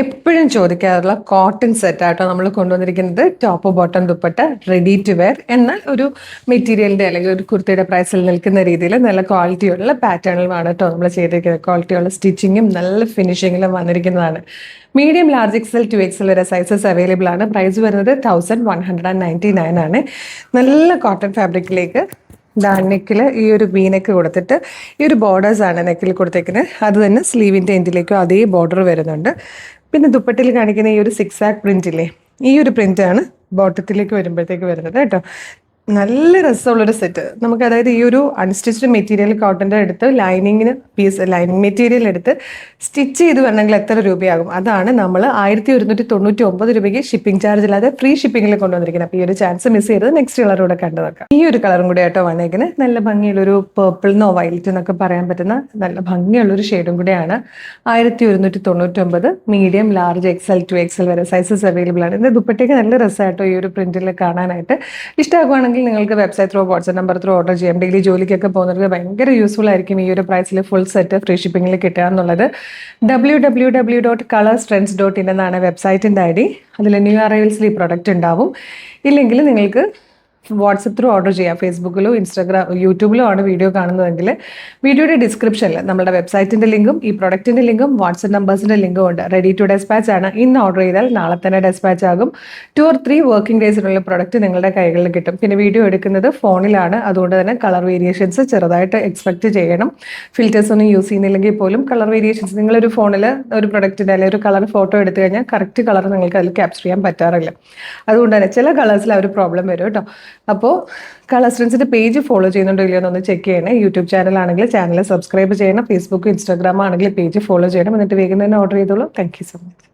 എപ്പോഴും ചോദിക്കാറുള്ള കോട്ടൺ സെറ്റായിട്ടോ നമ്മൾ കൊണ്ടുവന്നിരിക്കുന്നത് top bottom dupatta ready to wear. എന്നാൽ ഒരു മെറ്റീരിയലിന്റെ അല്ലെങ്കിൽ ഒരു കുർത്തിയുടെ പ്രൈസിൽ നിൽക്കുന്ന രീതിയിൽ നല്ല ക്വാളിറ്റിയുള്ള പാറ്റേണുകളാണ് കേട്ടോ നമ്മൾ ചെയ്തിരിക്കുന്നത്. ക്വാളിറ്റിയുള്ള സ്റ്റിച്ചിങ്ങും നല്ല ഫിനിഷിങ്ങിലും വന്നിരിക്കുന്നതാണ്. മീഡിയം, ലാർജ് എക്സൽ, 2XL വരെ സൈസസ് അവൈലബിൾ ആണ്. പ്രൈസ് വരുന്നത് 1199 ആണ്. നല്ല കോട്ടൺ ഫാബ്രിക്കിലേക്ക് നെക്കിൽ ഈ ഒരു വീനെക്ക് കൊടുത്തിട്ട് ഈ ഒരു ബോർഡേഴ്സ് ആണ് നെക്കിൽ കൊടുത്തേക്കുന്നത്. അത് തന്നെ സ്ലീവിൻ്റെ എൻഡിലേക്കും അതേ ബോർഡർ വരുന്നുണ്ട്. പിന്നെ ദുപ്പട്ടയിൽ കാണിക്കുന്ന ഈ ഒരു സിക്സാക് പ്രിന്റ് ഇല്ലേ, ഈ ഒരു പ്രിന്റാണ് ബോട്ടത്തിലേക്ക് വരുമ്പോഴത്തേക്ക് വരുന്നത് കേട്ടോ. നല്ല രസമുള്ളൊരു സെറ്റ്. നമുക്ക് അതായത് ഈ ഒരു അൺസ്റ്റിച്ച്ഡ് മെറ്റീരിയൽ കോട്ടൻ്റെ എടുത്ത് ലൈനിങ് മെറ്റീരിയൽ എടുത്ത് സ്റ്റിച്ച് ചെയ്ത് വരണമെങ്കിൽ എത്ര രൂപയാകും? അതാണ് നമ്മൾ 1199 രൂപയ്ക്ക് ഷിപ്പിംഗ് ചാർജ് ഇല്ലാതെ ഫ്രീ ഷിപ്പിങ്ങിൽ കൊണ്ടുവന്നിരിക്കുന്നത്. അപ്പോൾ ഈ ഒരു ചാൻസ് മിസ് ചെയ്തത് നെക്സ്റ്റ് കളറൂടെ കണ്ടു നോക്കാം. ഈ ഒരു കളറും കൂടെ ആയിട്ടോ വന്നേക്കുന്നത്. നല്ല ഭംഗിയുള്ളൊരു പേർപ്പിളിനോ വയലറ്റ് എന്നൊക്കെ പറയാൻ പറ്റുന്ന നല്ല ഭംഗിയുള്ളൊരു ഷെയ്ഡും കൂടെയാണ്. 1199. മീഡിയം, ലാർജ്, എക്സൽ, 2XL വരെ സൈസസ് അവൈലബിൾ ആണ്. ഇത് ദുപ്പട്ടയ്ക്ക് നല്ല രസമായിട്ടോ ഈ ഒരു പ്രിന്റിൽ കാണാനായിട്ട്. ഇഷ്ടമാകുവാണെങ്കിൽ നിങ്ങൾക്ക് website through, WhatsApp number through order ചെയ്യാം. ഡെയിലി ജോലിക്കൊക്കെ പോകുന്നവർക്ക് ഭയങ്കര യൂസ്ഫുൾ ആയിരിക്കും ഈ ഒരു പ്രൈസിൽ ഫുൾ സെറ്റ് ഫ്രീ ഷിപ്പിംഗിൽ കിട്ടുക എന്നുള്ളത്. www.colorstrends.in എന്നാണ് വെബ്സൈറ്റിൻ്റെ ID. അതിൽ ന്യൂ അറൈവൽസിൽ ഈ പ്രൊഡക്റ്റ് ഉണ്ടാവും. ഇല്ലെങ്കിൽ നിങ്ങൾക്ക് വാട്സപ്പ് ത്രൂ ഓർഡർ ചെയ്യാം. ഫേസ്ബുക്കിലോ യൂട്യൂബിലോ ആണ് വീഡിയോ കാണുന്നതെങ്കിൽ വീഡിയോയുടെ ഡിസ്ക്രിപ്ഷനിൽ നമ്മുടെ വെബ്സൈറ്റിൻ്റെ ലിങ്കും ഈ പ്രൊഡക്റ്റിൻ്റെ ലിങ്കും വാട്സപ്പ് നമ്പേഴ്സിൻ്റെ ലിങ്കും ഉണ്ട്. റെഡി ടു ഡെസ്പാച്ച് ആണ്. ഇന്ന് ഓർഡർ ചെയ്താൽ നാളെ തന്നെ ഡെസ്പാച്ച് ആകും. 2 or 3 വർക്കിംഗ് ഡേയ്സിനുള്ള പ്രൊഡക്റ്റ് നിങ്ങളുടെ കൈകളിൽ കിട്ടും. പിന്നെ വീഡിയോ എടുക്കുന്നത് ഫോണിലാണ്, അതുകൊണ്ട് തന്നെ കളർ വേരിയേഷൻസ് ചെറുതായിട്ട് എക്സ്പെക്ട് ചെയ്യണം. ഫിൽറ്റേഴ്സ് ഒന്നും യൂസ് ചെയ്യുന്നില്ലെങ്കിൽ പോലും കളർ വേരിയേഷൻസ്, നിങ്ങളൊരു ഫോണിൽ ഒരു പ്രൊഡക്റ്റിൻ്റെ അല്ലെങ്കിൽ ഒരു കളർ ഫോട്ടോ എടുത്തു കഴിഞ്ഞാൽ കറക്റ്റ് കളർ നിങ്ങൾക്ക് അതിൽ ക്യാപ്ചർ ചെയ്യാൻ പറ്റാറില്ല. അതുകൊണ്ട് തന്നെ ചില കളേഴ്സിൽ ആ ഒരു പ്രോബ്ലം വരും കേട്ടോ. അപ്പോൾ കളർസ്ട്രെൻസിൻ്റെ പേജ് ഫോളോ ചെയ്യുന്നുണ്ടോ ഇല്ലയോ എന്നൊന്ന് ചെക്ക് ചെയ്യണേ. യൂട്യൂബ് ചാനലാണെങ്കിൽ ചാനൽ സബ്സ്ക്രൈബ് ചെയ്യണം. ഫേസ്ബുക്ക്, ഇൻസ്റ്റാഗ്രാം ആണെങ്കിൽ പേജ് ഫോളോ ചെയ്യണം. എന്നിട്ട് വേഗം തന്നെ ഓർഡർ ചെയ്തോളൂ. Thank you so much.